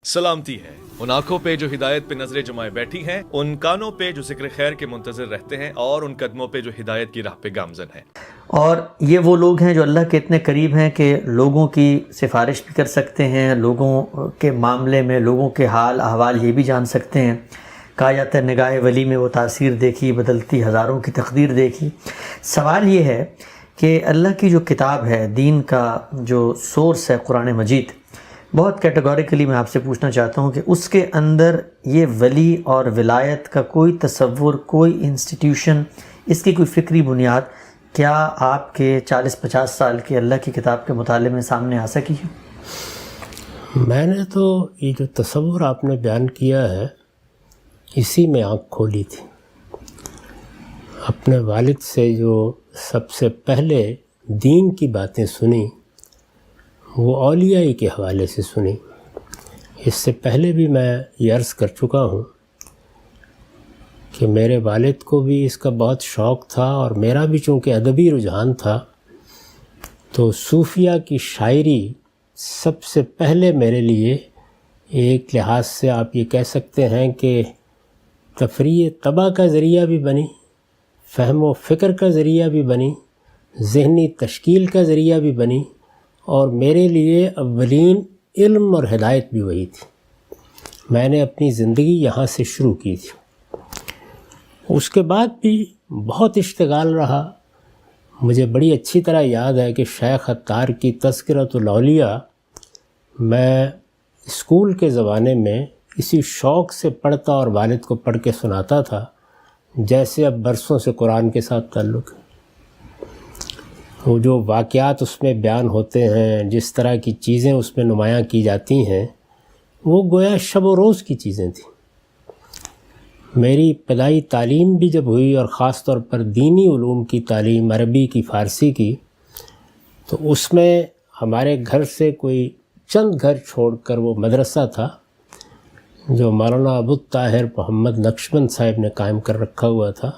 سلامتی ہے ان آنکھوں پہ جو ہدایت پہ نظریں جمائے بیٹھی ہیں، ان کانوں پہ جو ذکر خیر کے منتظر رہتے ہیں، اور ان قدموں پہ جو ہدایت کی راہ پہ گامزن ہیں۔ اور یہ وہ لوگ ہیں جو اللہ کے اتنے قریب ہیں کہ لوگوں کی سفارش بھی کر سکتے ہیں، لوگوں کے معاملے میں لوگوں کے حال احوال یہ بھی جان سکتے ہیں۔ کہا جاتا ہے نگاہ ولی میں وہ تاثیر دیکھی، بدلتی ہزاروں کی تقدیر دیکھی۔ سوال یہ ہے کہ اللہ کی جو کتاب ہے، دین کا جو سورس ہے قرآن مجید، بہت کیٹیگوریکلی میں آپ سے پوچھنا چاہتا ہوں کہ اس کے اندر یہ ولی اور ولایت کا کوئی تصور، کوئی انسٹیٹیوشن، اس کی کوئی فکری بنیاد کیا آپ کے 40-50 سال کے اللہ کی کتاب کے مطالعے میں سامنے آ سکی ہے؟ میں نے تو یہ جو تصور آپ نے بیان کیا ہے، اسی میں آنکھ کھولی تھی۔ اپنے والد سے جو سب سے پہلے دین کی باتیں سنی، وہ اولیاء کے حوالے سے سنی۔ اس سے پہلے بھی میں یہ عرض کر چکا ہوں کہ میرے والد کو بھی اس کا بہت شوق تھا، اور میرا بھی چونکہ ادبی رجحان تھا، تو صوفیہ کی شاعری سب سے پہلے میرے لیے ایک لحاظ سے آپ یہ کہہ سکتے ہیں کہ تفریح طبع کا ذریعہ بھی بنی، فہم و فکر کا ذریعہ بھی بنی، ذہنی تشکیل کا ذریعہ بھی بنی، اور میرے لیے اولین علم اور ہدایت بھی وہی تھی۔ میں نے اپنی زندگی یہاں سے شروع کی تھی۔ اس کے بعد بھی بہت اشتغال رہا۔ مجھے بڑی اچھی طرح یاد ہے کہ شیخ عطار کی تذکرۃ الاولیاء میں اسکول کے زمانے میں اسی شوق سے پڑھتا اور والد کو پڑھ کے سناتا تھا جیسے اب برسوں سے قرآن کے ساتھ تعلق ہے۔ وہ جو واقعات اس میں بیان ہوتے ہیں، جس طرح کی چیزیں اس میں نمایاں کی جاتی ہیں، وہ گویا شب و روز کی چیزیں تھیں۔ میری ابتدائی تعلیم بھی جب ہوئی، اور خاص طور پر دینی علوم کی تعلیم، عربی کی، فارسی کی، تو اس میں ہمارے گھر سے کوئی چند گھر چھوڑ کر وہ مدرسہ تھا جو مولانا ابوالطاہر محمد نقشبند صاحب نے قائم کر رکھا ہوا تھا،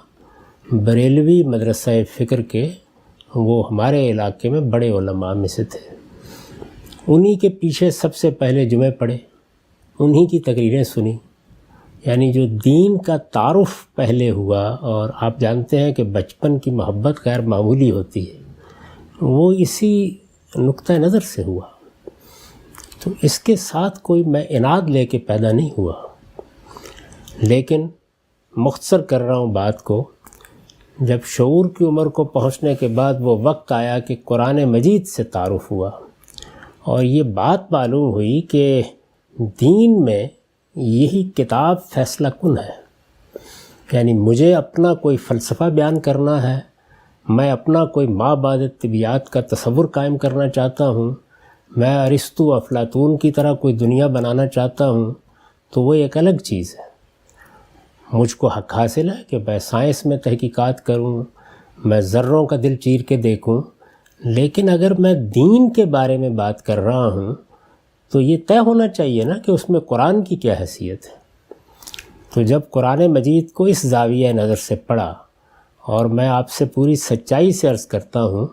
بریلوی مدرسہ فکر کے۔ وہ ہمارے علاقے میں بڑے علماء میں سے تھے۔ انہی کے پیچھے سب سے پہلے جمعے پڑھے، انہی کی تقریریں سنی، یعنی جو دین کا تعارف پہلے ہوا۔ اور آپ جانتے ہیں کہ بچپن کی محبت غیر معمولی ہوتی ہے، وہ اسی نقطہ نظر سے ہوا۔ تو اس کے ساتھ کوئی میں عناد لے کے پیدا نہیں ہوا، لیکن مختصر کر رہا ہوں بات کو، جب شعور کی عمر کو پہنچنے کے بعد وہ وقت آیا کہ قرآن مجید سے تعارف ہوا، اور یہ بات معلوم ہوئی کہ دین میں یہی کتاب فیصلہ کن ہے۔ یعنی مجھے اپنا کوئی فلسفہ بیان کرنا ہے، میں اپنا کوئی ما بعد طبیعت کا تصور قائم کرنا چاہتا ہوں، میں ارسطو افلاطون کی طرح کوئی دنیا بنانا چاہتا ہوں، تو وہ ایک الگ چیز ہے۔ مجھ کو حق حاصل ہے کہ میں سائنس میں تحقیقات کروں، میں ذروں کا دل چیر کے دیکھوں، لیکن اگر میں دین کے بارے میں بات کر رہا ہوں تو یہ طے ہونا چاہیے نا کہ اس میں قرآن کی کیا حیثیت ہے۔ تو جب قرآن مجید کو اس زاویہ نظر سے پڑھا، اور میں آپ سے پوری سچائی سے عرض کرتا ہوں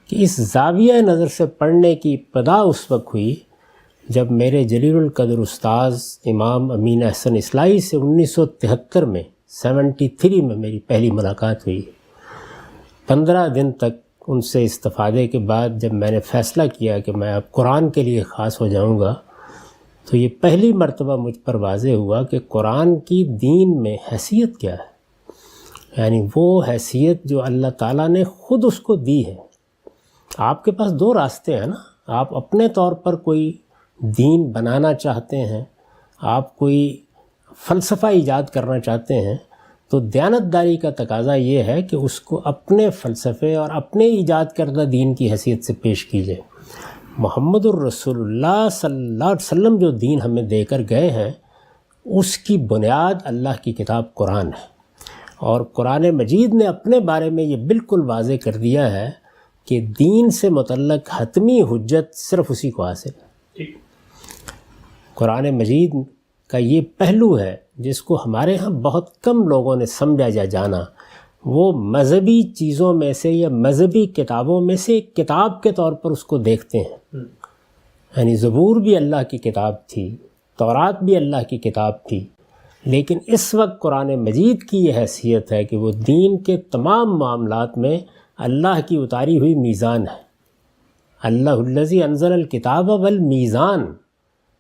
کہ اس زاویہ نظر سے پڑھنے کی ابتدا اس وقت ہوئی جب میرے جلیل القدر استاذ امام امین احسن اصلاحی سے 1973 میں 73 میں میری پہلی ملاقات ہوئی۔ 15 دن تک ان سے استفادے کے بعد جب میں نے فیصلہ کیا کہ میں اب قرآن کے لیے خاص ہو جاؤں گا، تو یہ پہلی مرتبہ مجھ پر واضح ہوا کہ قرآن کی دین میں حیثیت کیا ہے، یعنی وہ حیثیت جو اللہ تعالیٰ نے خود اس کو دی ہے۔ آپ کے پاس دو راستے ہیں نا، آپ اپنے طور پر کوئی دین بنانا چاہتے ہیں، آپ کوئی فلسفہ ایجاد کرنا چاہتے ہیں، تو دیانتداری کا تقاضا یہ ہے کہ اس کو اپنے فلسفے اور اپنے ایجاد کردہ دین کی حیثیت سے پیش کیجیے۔ محمد الرسول اللہ صلی اللہ علیہ وسلم جو دین ہمیں دے کر گئے ہیں، اس کی بنیاد اللہ کی کتاب قرآن ہے، اور قرآن مجید نے اپنے بارے میں یہ بالکل واضح کر دیا ہے کہ دین سے متعلق حتمی حجت صرف اسی کو حاصل ہے۔ قرآن مجید کا یہ پہلو ہے جس کو ہمارے ہاں بہت کم لوگوں نے سمجھا یا جانا۔ وہ مذہبی چیزوں میں سے یا مذہبی کتابوں میں سے ایک کتاب کے طور پر اس کو دیکھتے ہیں۔ یعنی زبور بھی اللہ کی کتاب تھی، تورات بھی اللہ کی کتاب تھی، لیکن اس وقت قرآن مجید کی یہ حیثیت ہے کہ وہ دین کے تمام معاملات میں اللہ کی اتاری ہوئی میزان ہے۔ اللہ الذی انزل الکتاب والمیزان،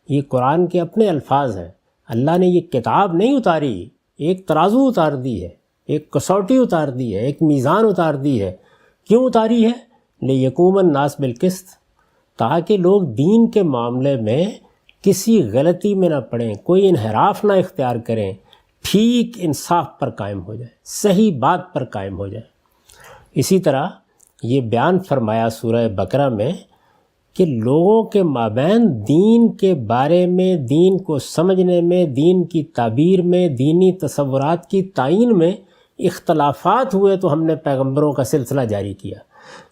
یہ قرآن کے اپنے الفاظ ہیں۔ اللہ نے یہ کتاب نہیں اتاری، ایک ترازو اتار دی ہے، ایک کسوٹی اتار دی ہے، ایک میزان اتار دی ہے۔ کیوں اتاری ہے؟ لیقوم الناس بالقسط، تاکہ لوگ دین کے معاملے میں کسی غلطی میں نہ پڑیں، کوئی انحراف نہ اختیار کریں، ٹھیک انصاف پر قائم ہو جائے، صحیح بات پر قائم ہو جائے۔ اسی طرح یہ بیان فرمایا سورہ بقرہ میں کہ لوگوں کے مابین دین کے بارے میں، دین کو سمجھنے میں، دین کی تعبیر میں، دینی تصورات کی تعین میں اختلافات ہوئے تو ہم نے پیغمبروں کا سلسلہ جاری کیا۔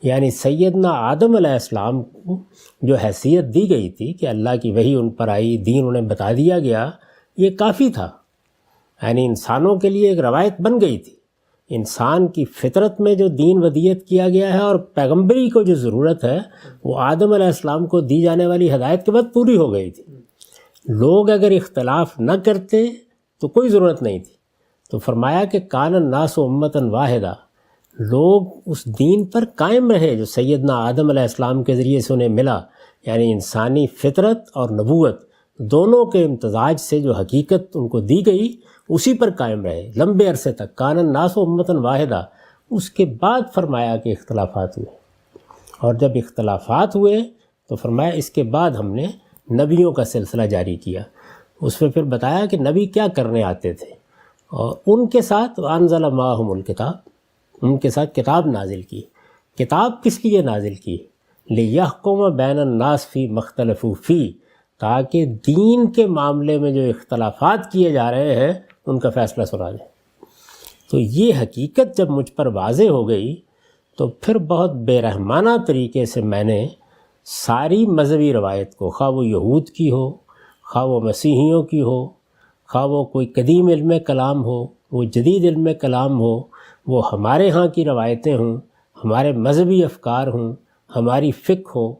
یعنی سیدنا آدم علیہ السلام کو جو حیثیت دی گئی تھی کہ اللہ کی وحی ان پر آئی، دین انہیں بتا دیا گیا، یہ کافی تھا۔ یعنی انسانوں کے لیے ایک روایت بن گئی تھی۔ انسان کی فطرت میں جو دین ودیت کیا گیا ہے اور پیغمبری کو جو ضرورت ہے وہ آدم علیہ السلام کو دی جانے والی ہدایت کے بعد پوری ہو گئی تھی۔ لوگ اگر اختلاف نہ کرتے تو کوئی ضرورت نہیں تھی۔ تو فرمایا کہ کان الناس امۃ واحدہ، لوگ اس دین پر قائم رہے جو سیدنا آدم علیہ السلام کے ذریعے سے انہیں ملا، یعنی انسانی فطرت اور نبوت دونوں کے امتزاج سے جو حقیقت ان کو دی گئی اسی پر قائم رہے لمبے عرصے تک۔ کان الناس امۃ واحدہ۔ اس کے بعد فرمایا کہ اختلافات ہوئے، اور جب اختلافات ہوئے تو فرمایا اس کے بعد ہم نے نبیوں کا سلسلہ جاری کیا۔ اس میں پھر بتایا کہ نبی کیا کرنے آتے تھے، اور ان کے ساتھ انزل معہم الکتاب، ان کے ساتھ کتاب نازل کی۔ کتاب کس لیے نازل کی؟ لیحکم بین الناس فی مختلفوا فی، تاکہ دین کے معاملے میں جو اختلافات کیے جا رہے ہیں ان کا فیصلہ سنا دیں۔ تو یہ حقیقت جب مجھ پر واضح ہو گئی تو پھر بہت بے رحمانہ طریقے سے میں نے ساری مذہبی روایت کو، خواہ وہ یہود کی ہو، خواہ وہ مسیحیوں کی ہو، خواہ وہ کوئی قدیم علم کلام ہو، وہ جدید علم کلام ہو، وہ ہمارے ہاں کی روایتیں ہوں، ہمارے مذہبی افکار ہوں، ہماری فقہ ہو،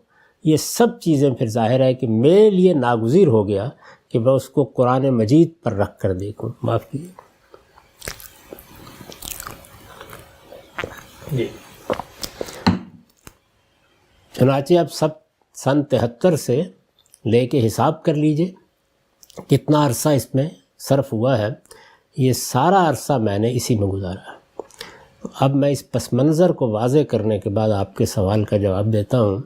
یہ سب چیزیں پھر ظاہر ہے کہ میرے لیے ناگزیر ہو گیا کہ میں اس کو قرآن مجید پر رکھ کر دیکھوں۔ معاف کیجیے۔ جی چنانچہ اب سب سن 73 سے لے کے حساب کر لیجئے کتنا عرصہ اس میں صرف ہوا ہے۔ یہ سارا عرصہ میں نے اسی میں گزارا۔ اب میں اس پس منظر کو واضح کرنے کے بعد آپ کے سوال کا جواب دیتا ہوں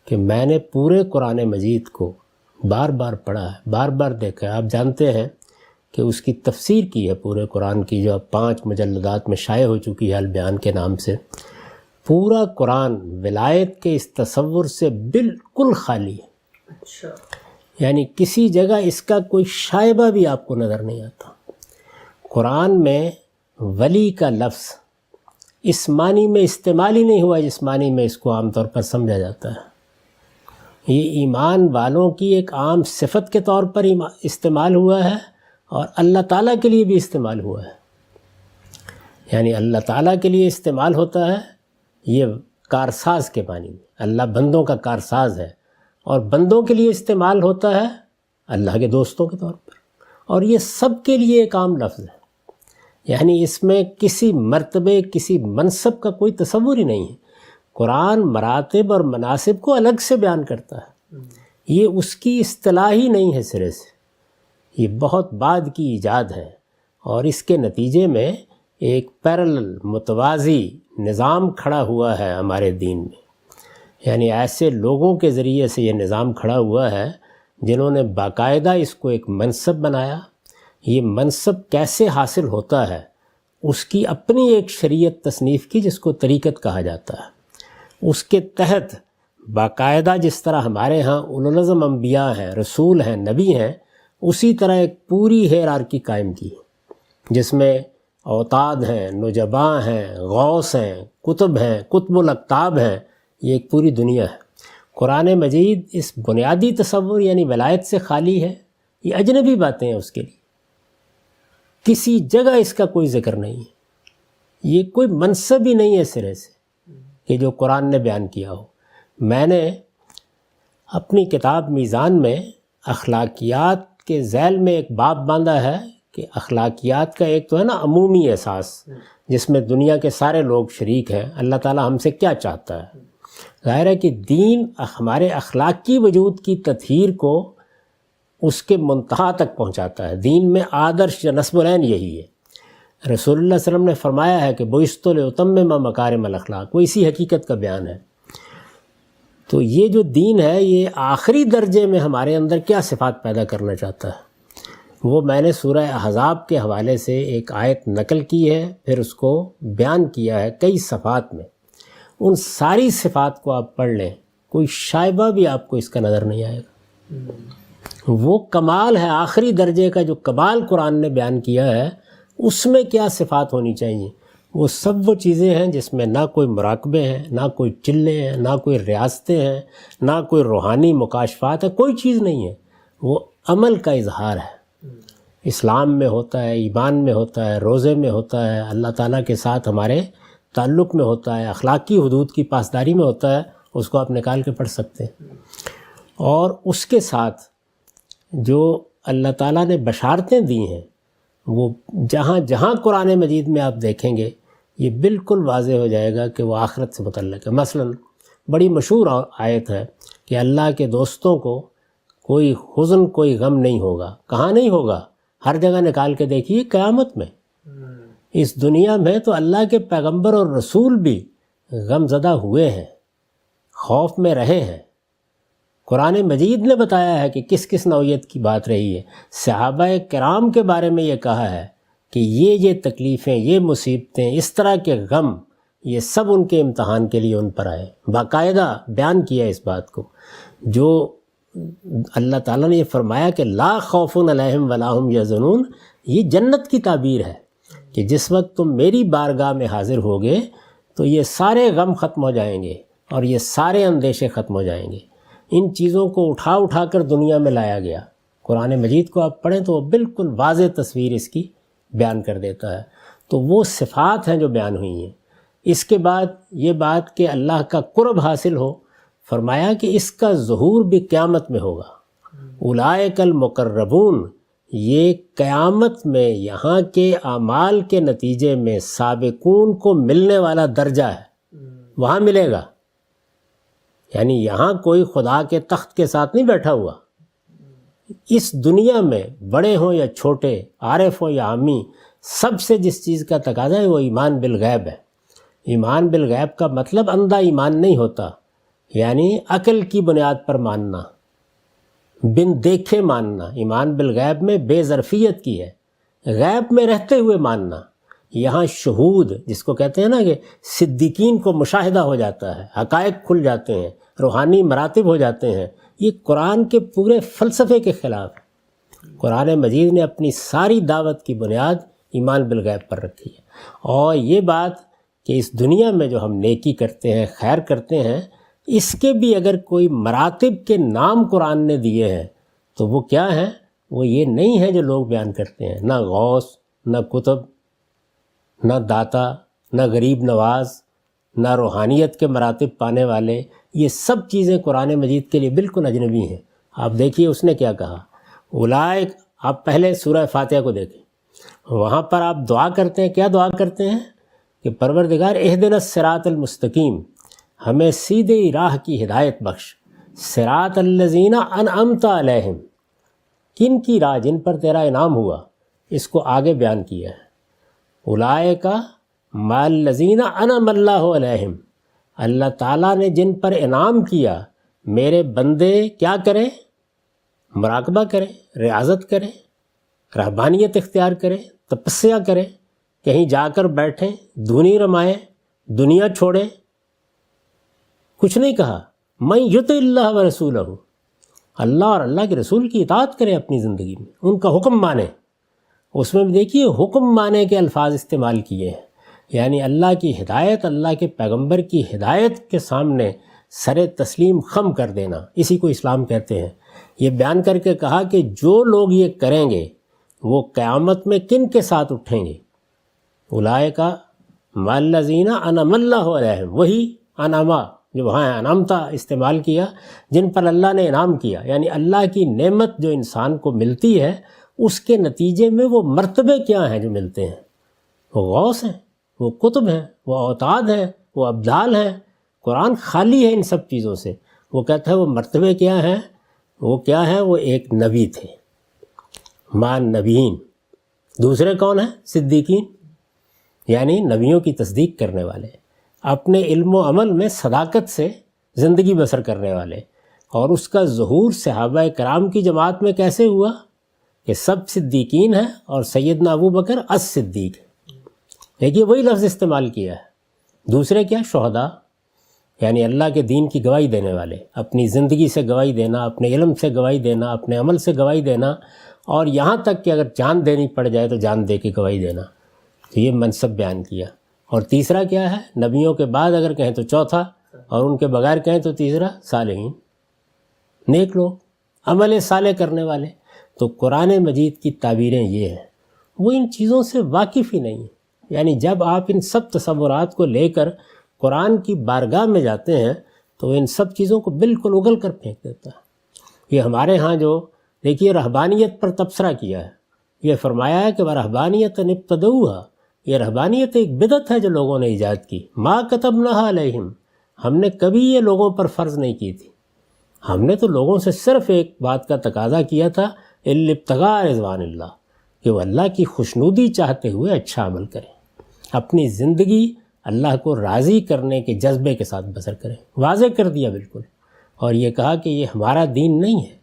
کہ میں نے پورے قرآن مجید کو بار بار پڑھا ہے، بار بار دیکھا ہے۔ آپ جانتے ہیں کہ اس کی تفسیر کی ہے پورے قرآن کی، جو اب 5 مجلدات میں شائع ہو چکی ہے البیان کے نام سے۔ پورا قرآن ولایت کے اس تصور سے بالکل خالی ہے۔ اچھا، یعنی کسی جگہ اس کا کوئی شائبہ بھی آپ کو نظر نہیں آتا۔ قرآن میں ولی کا لفظ اس معنی میں استعمال ہی نہیں ہوا جس معنی میں اس کو عام طور پر سمجھا جاتا ہے۔ یہ ایمان والوں کی ایک عام صفت کے طور پر استعمال ہوا ہے، اور اللہ تعالیٰ کے لیے بھی استعمال ہوا ہے۔ یعنی اللہ تعالیٰ کے لیے استعمال ہوتا ہے یہ کارساز کے معنی میں، اللہ بندوں کا کارساز ہے، اور بندوں کے لیے استعمال ہوتا ہے اللہ کے دوستوں کے طور پر، اور یہ سب کے لیے ایک عام لفظ ہے۔ یعنی اس میں کسی مرتبے، کسی منصب کا کوئی تصور ہی نہیں ہے۔ قرآن مراتب اور مناسب کو الگ سے بیان کرتا ہے، یہ اس کی اصطلاح ہی نہیں ہے سرے سے، یہ بہت بعد کی ایجاد ہے، اور اس کے نتیجے میں ایک پیرلل متوازی نظام کھڑا ہوا ہے ہمارے دین میں۔ یعنی ایسے لوگوں کے ذریعے سے یہ نظام کھڑا ہوا ہے جنہوں نے باقاعدہ اس کو ایک منصب بنایا۔ یہ منصب کیسے حاصل ہوتا ہے، اس کی اپنی ایک شریعت تصنیف کی جس کو طریقت کہا جاتا ہے۔ اس کے تحت باقاعدہ جس طرح ہمارے ہاں اولو العزم انبیاء ہیں، رسول ہیں، نبی ہیں، اسی طرح ایک پوری ہیرارکی قائم کی جس میں اوتاد ہیں، نجباء ہیں، غوث ہیں، قطب ہیں، قطب الاقطاب ہیں، یہ ایک پوری دنیا ہے۔ قرآن مجید اس بنیادی تصور یعنی ولایت سے خالی ہے، یہ اجنبی باتیں ہیں اس کے لیے، کسی جگہ اس کا کوئی ذکر نہیں ہے، یہ کوئی منصب ہی نہیں ہے سرے سے کہ جو قرآن نے بیان کیا ہو۔ میں نے اپنی کتاب میزان میں اخلاقیات کے ذیل میں ایک باب باندھا ہے کہ اخلاقیات کا ایک تو ہے نا عمومی احساس جس میں دنیا کے سارے لوگ شریک ہیں، اللہ تعالیٰ ہم سے کیا چاہتا ہے۔ ظاہر ہے کہ دین ہمارے اخلاقی وجود کی تطہیر کو اس کے منتہا تک پہنچاتا ہے۔ دین میں آدرش یا نصب العین یہی ہے۔ رسول اللہ صلی اللہ علیہ وسلم نے فرمایا ہے کہ بعثت لأتمم مکارم الاخلاق، وہ اسی حقیقت کا بیان ہے۔ تو یہ جو دین ہے یہ آخری درجے میں ہمارے اندر کیا صفات پیدا کرنا چاہتا ہے، وہ میں نے سورہ احزاب کے حوالے سے ایک آیت نقل کی ہے، پھر اس کو بیان کیا ہے کئی صفات میں۔ ان ساری صفات کو آپ پڑھ لیں، کوئی شائبہ بھی آپ کو اس کا نظر نہیں آئے گا۔ وہ کمال ہے، آخری درجے کا جو کمال قرآن نے بیان کیا ہے، اس میں کیا صفات ہونی چاہیے؟ وہ سب وہ چیزیں ہیں جس میں نہ کوئی مراقبے ہیں، نہ کوئی چلے ہیں، نہ کوئی ریاستیں ہیں، نہ کوئی روحانی مکاشفات ہے، کوئی چیز نہیں ہے۔ وہ عمل کا اظہار ہے، اسلام میں ہوتا ہے، ایمان میں ہوتا ہے، روزے میں ہوتا ہے، اللہ تعالیٰ کے ساتھ ہمارے تعلق میں ہوتا ہے، اخلاقی حدود کی پاسداری میں ہوتا ہے، اس کو آپ نکال کے پڑھ سکتے ہیں۔ اور اس کے ساتھ جو اللہ تعالیٰ نے بشارتیں دی ہیں، وہ جہاں جہاں قرآن مجید میں آپ دیکھیں گے یہ بالکل واضح ہو جائے گا کہ وہ آخرت سے متعلق ہے۔ مثلا بڑی مشہور آیت ہے کہ اللہ کے دوستوں کو کوئی حزن، کوئی غم نہیں ہوگا۔ کہاں نہیں ہوگا؟ ہر جگہ نکال کے دیکھیے، قیامت میں۔ اس دنیا میں تو اللہ کے پیغمبر اور رسول بھی غم زدہ ہوئے ہیں، خوف میں رہے ہیں۔ قرآن مجید نے بتایا ہے کہ کس کس نوعیت کی بات رہی ہے۔ صحابہ کرام کے بارے میں یہ کہا ہے کہ یہ تکلیفیں، یہ مصیبتیں، اس طرح کے غم، یہ سب ان کے امتحان کے لیے ان پر آئے۔ باقاعدہ بیان کیا اس بات کو۔ جو اللہ تعالیٰ نے یہ فرمایا کہ لا خوف علیہم ولا ہم یحزنون، یہ جنت کی تعبیر ہے کہ جس وقت تم میری بارگاہ میں حاضر ہوگے تو یہ سارے غم ختم ہو جائیں گے اور یہ سارے اندیشے ختم ہو جائیں گے۔ ان چیزوں کو اٹھا اٹھا کر دنیا میں لایا گیا۔ قرآن مجید کو آپ پڑھیں تو وہ بالکل واضح تصویر اس کی بیان کر دیتا ہے۔ تو وہ صفات ہیں جو بیان ہوئی ہیں۔ اس کے بعد یہ بات کہ اللہ کا قرب حاصل ہو، فرمایا کہ اس کا ظہور بھی قیامت میں ہوگا۔ اولئک المقربون، یہ قیامت میں یہاں کے اعمال کے نتیجے میں سابقون کو ملنے والا درجہ ہے، وہاں ملے گا۔ یعنی یہاں کوئی خدا کے تخت کے ساتھ نہیں بیٹھا ہوا۔ اس دنیا میں بڑے ہوں یا چھوٹے، عارف ہوں یا عامی، سب سے جس چیز کا تقاضا ہے وہ ایمان بالغیب ہے۔ ایمان بالغیب کا مطلب اندھا ایمان نہیں ہوتا، یعنی عقل کی بنیاد پر ماننا، بن دیکھے ماننا۔ ایمان بالغیب میں بے ظرفیت کی ہے، غیب میں رہتے ہوئے ماننا۔ یہاں شہود جس کو کہتے ہیں نا کہ صدیقین کو مشاہدہ ہو جاتا ہے، حقائق کھل جاتے ہیں، روحانی مراتب ہو جاتے ہیں، یہ قرآن کے پورے فلسفے کے خلاف ہے۔ قرآن مجید نے اپنی ساری دعوت کی بنیاد ایمان بالغیب پر رکھی ہے۔ اور یہ بات کہ اس دنیا میں جو ہم نیکی کرتے ہیں، خیر کرتے ہیں، اس کے بھی اگر کوئی مراتب کے نام قرآن نے دیے ہیں تو وہ کیا ہیں؟ وہ یہ نہیں ہے جو لوگ بیان کرتے ہیں، نہ غوث، نہ کتب، نہ داتا، نہ غریب نواز، نہ روحانیت کے مراتب پانے والے۔ یہ سب چیزیں قرآن مجید کے لیے بالکل اجنبی ہیں۔ آپ دیکھیے اس نے کیا کہا، اولئک، آپ پہلے سورہ فاتحہ کو دیکھیں، وہاں پر آپ دعا کرتے ہیں، کیا دعا کرتے ہیں کہ پروردگار اہدنا الصراط المستقیم، ہمیں سیدھی راہ کی ہدایت بخش، صراط الذین انعمت علیہم، کن کی راہ؟ جن پر تیرا انعام ہوا۔ اس کو آگے بیان کیا ہے، اولئک مع الذین انعم اللہ علیہم، اللہ تعالیٰ نے جن پر انعام کیا، میرے بندے کیا کریں؟ مراقبہ کریں، ریاضت کریں، رہبانیت اختیار کریں، تپسیا کریں، کہیں جا کر بیٹھیں، دھونی رمائیں، دنیا چھوڑیں۔ کچھ نہیں کہا، من یطع اللہ و رسولہ، اللہ اور اللہ کے رسول کی اطاعت کریں اپنی زندگی میں، ان کا حکم مانیں۔ اس میں بھی دیکھیے حکم مانے کے الفاظ استعمال کیے ہیں، یعنی اللہ کی ہدایت، اللہ کے پیغمبر کی ہدایت کے سامنے سر تسلیم خم کر دینا، اسی کو اسلام کہتے ہیں۔ یہ بیان کر کے کہا کہ جو لوگ یہ کریں گے وہ قیامت میں کن کے ساتھ اٹھیں گے؟ اولئک مع الذین انعم اللہ علیہم، وہی انعما، جو وہاں انعامتا استعمال کیا، جن پر اللہ نے انعام کیا، یعنی اللہ کی نعمت جو انسان کو ملتی ہے اس کے نتیجے میں وہ مرتبے کیا ہیں جو ملتے ہیں، وہ غوث ہیں، وہ قطب ہیں، وہ اوتاد ہیں، وہ ابدال ہیں۔ قرآن خالی ہے ان سب چیزوں سے۔ وہ کہتا ہے وہ مرتبے کیا ہیں، وہ کیا ہیں، وہ ایک نبی تھے، مان نبیین۔ دوسرے کون ہیں؟ صدیقین، یعنی نبیوں کی تصدیق کرنے والے، اپنے علم و عمل میں صداقت سے زندگی بسر کرنے والے۔ اور اس کا ظہور صحابہ کرام کی جماعت میں کیسے ہوا کہ سب صدیقین ہیں اور سیدنا ابو بکر الصدیق ہے۔ دیکھیے وہی لفظ استعمال کیا ہے۔ دوسرے کیا؟ شہداء، یعنی اللہ کے دین کی گواہی دینے والے، اپنی زندگی سے گواہی دینا، اپنے علم سے گواہی دینا، اپنے عمل سے گواہی دینا، اور یہاں تک کہ اگر جان دینی پڑ جائے تو جان دے کے گواہی دینا۔ تو یہ منصب بیان کیا۔ اور تیسرا کیا ہے؟ نبیوں کے بعد اگر کہیں تو چوتھا، اور ان کے بغیر کہیں تو تیسرا صالحین، نیک لوگ، عمل صالح کرنے والے۔ تو قرآن مجید کی تعبیریں یہ ہیں، وہ ان چیزوں سے واقف ہی نہیں ہیں۔ یعنی جب آپ ان سب تصورات کو لے کر قرآن کی بارگاہ میں جاتے ہیں تو ان سب چیزوں کو بالکل اگل کر پھینک دیتا ہے۔ یہ ہمارے ہاں جو دیکھیے رہبانیت پر تبصرہ کیا ہے، یہ فرمایا ہے کہ وَرَهْبَانِيَةً ابْتَدَعُوهَا، یہ رہبانیت ایک بدعت ہے جو لوگوں نے ایجاد کی۔ مَا كَتَبْنَاهَا عَلَيْهِمْ، ہم نے کبھی یہ لوگوں پر فرض نہیں کی تھی، ہم نے تو لوگوں سے صرف ایک بات کا تقاضا کیا تھا، إِلَّا ابْتِغَاءَ رِضْوَانِ اللَّهِ، کہ وہ اللہ کی خوشنودی چاہتے ہوئے اچھا عمل کریں، اپنی زندگی اللہ کو راضی کرنے کے جذبے کے ساتھ بسر کریں۔ واضح کر دیا بالکل، اور یہ کہا کہ یہ ہمارا دین نہیں ہے،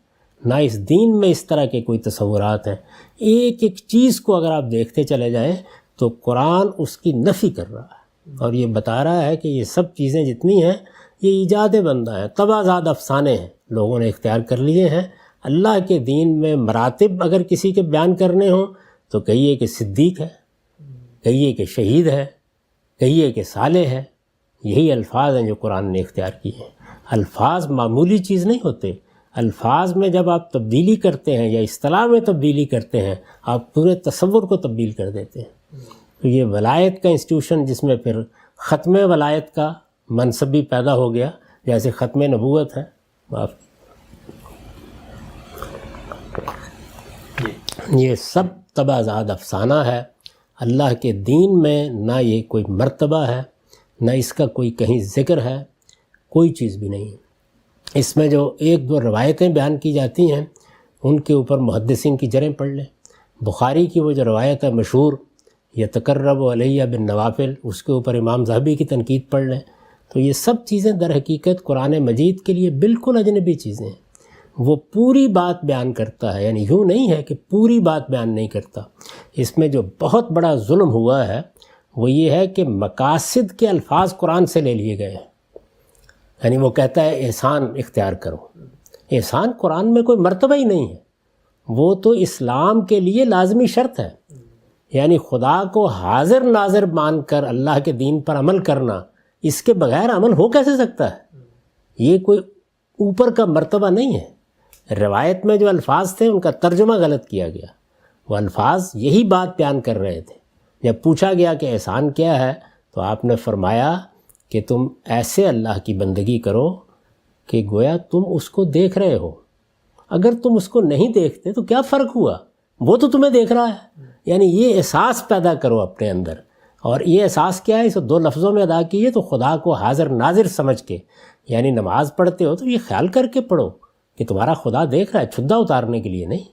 نہ اس دین میں اس طرح کے کوئی تصورات ہیں۔ ایک ایک چیز کو اگر آپ دیکھتے چلے جائیں تو قرآن اس کی نفی کر رہا ہے، اور یہ بتا رہا ہے کہ یہ سب چیزیں جتنی ہیں یہ ایجاد بندہ ہیں، تبازاد افسانے ہیں، لوگوں نے اختیار کر لیے ہیں۔ اللہ کے دین میں مراتب اگر کسی کے بیان کرنے ہوں تو کہیے کہ صدیق ہے، کہیے کہ شہید ہے، کہیے کہ صالح ہے۔ یہی الفاظ ہیں جو قرآن نے اختیار کیے ہیں۔ الفاظ معمولی چیز نہیں ہوتے، الفاظ میں جب آپ تبدیلی کرتے ہیں یا اصطلاح میں تبدیلی کرتے ہیں آپ پورے تصور کو تبدیل کر دیتے ہیں۔ تو یہ ولایت کا انسٹیٹیوشن جس میں پھر ختم ولایت کا منصب بھی پیدا ہو گیا، جیسے ختم نبوت ہے، یہ سب تبازاد افسانہ ہے۔ اللہ کے دین میں نہ یہ کوئی مرتبہ ہے، نہ اس کا کوئی کہیں ذکر ہے، کوئی چیز بھی نہیں۔ اس میں جو ایک دو روایتیں بیان کی جاتی ہیں ان کے اوپر محدثین کی جریں پڑھ لیں۔ بخاری کی وہ جو روایت ہے مشہور، یتقرب علیہ بالنوافل، اس کے اوپر امام ذہبی کی تنقید پڑھ لیں۔ تو یہ سب چیزیں در حقیقت قرآن مجید کے لیے بالکل اجنبی چیزیں ہیں۔ وہ پوری بات بیان کرتا ہے، یعنی یوں نہیں ہے کہ پوری بات بیان نہیں کرتا۔ اس میں جو بہت بڑا ظلم ہوا ہے وہ یہ ہے کہ مقاصد کے الفاظ قرآن سے لے لیے گئے ہیں۔ یعنی وہ کہتا ہے احسان اختیار کرو، احسان قرآن میں کوئی مرتبہ ہی نہیں ہے، وہ تو اسلام کے لیے لازمی شرط ہے۔ یعنی خدا کو حاضر ناظر مان کر اللہ کے دین پر عمل کرنا، اس کے بغیر عمل ہو کیسے سکتا ہے؟ یہ کوئی اوپر کا مرتبہ نہیں ہے۔ روایت میں جو الفاظ تھے ان کا ترجمہ غلط کیا گیا، وہ الفاظ یہی بات بیان کر رہے تھے۔ جب پوچھا گیا کہ احسان کیا ہے تو آپ نے فرمایا کہ تم ایسے اللہ کی بندگی کرو کہ گویا تم اس کو دیکھ رہے ہو۔ اگر تم اس کو نہیں دیکھتے تو کیا فرق ہوا، وہ تو تمہیں دیکھ رہا ہے۔ یعنی یہ احساس پیدا کرو اپنے اندر، اور یہ احساس کیا ہے، اسے دو لفظوں میں ادا کیے تو خدا کو حاضر ناظر سمجھ کے، یعنی نماز پڑھتے ہو تو یہ خیال کر کے پڑھو کہ تمہارا خدا دیکھ رہا ہے، چھدا اتارنے کے لیے نہیں۔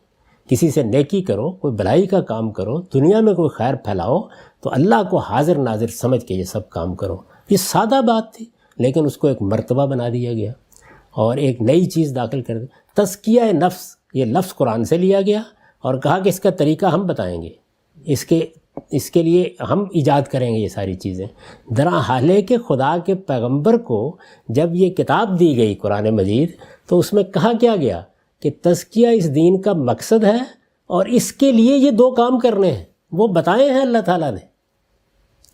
کسی سے نیکی کرو، کوئی بھلائی کا کام کرو، دنیا میں کوئی خیر پھیلاؤ تو اللہ کو حاضر ناظر سمجھ کے یہ سب کام کرو۔ یہ سادہ بات تھی، لیکن اس کو ایک مرتبہ بنا دیا گیا اور ایک نئی چیز داخل کر دی۔ تزکیہ نفس، یہ لفظ قرآن سے لیا گیا اور کہا کہ اس کا طریقہ ہم بتائیں گے، اس کے لیے ہم ایجاد کریں گے یہ ساری چیزیں۔ درا حالے کہ خدا کے پیغمبر کو جب یہ کتاب دی گئی قرآن مجید تو اس میں کہا کیا گیا کہ تزکیہ اس دین کا مقصد ہے اور اس کے لیے یہ دو کام کرنے ہیں، وہ بتائے ہیں اللہ تعالیٰ نے۔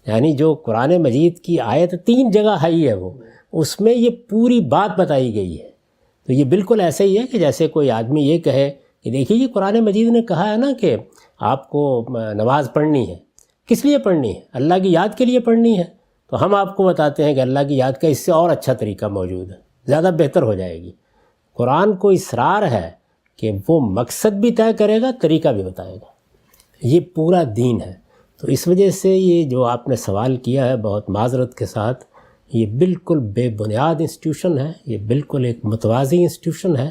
یعنی جو قرآن مجید کی آیت 3 جگہ آئی ہے وہ، اس میں یہ پوری بات بتائی گئی ہے۔ تو یہ بالکل ایسے ہی ہے کہ جیسے کوئی آدمی یہ کہے کہ دیکھیے یہ قرآن مجید نے کہا ہے نا کہ آپ کو نماز پڑھنی ہے، کس لیے پڑھنی ہے؟ اللہ کی یاد کے لیے پڑھنی ہے۔ تو ہم آپ کو بتاتے ہیں کہ اللہ کی یاد کا اس سے اور اچھا طریقہ موجود ہے، زیادہ بہتر ہو جائے گی۔ قرآن کو اصرار ہے کہ وہ مقصد بھی طے کرے گا، طریقہ بھی بتائے گا، یہ پورا دین ہے۔ تو اس وجہ سے یہ جو آپ نے سوال کیا ہے بہت معذرت کے ساتھ، یہ بالکل بے بنیاد انسٹیٹیوشن ہے، یہ بالکل ایک متوازی انسٹیٹیوشن ہے،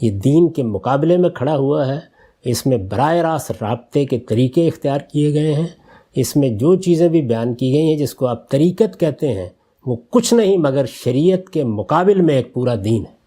یہ دین کے مقابلے میں کھڑا ہوا ہے۔ اس میں براہ راست رابطے کے طریقے اختیار کیے گئے ہیں، اس میں جو چیزیں بھی بیان کی گئی ہیں جس کو آپ طریقت کہتے ہیں وہ کچھ نہیں مگر شریعت کے مقابل میں ایک پورا دین ہے۔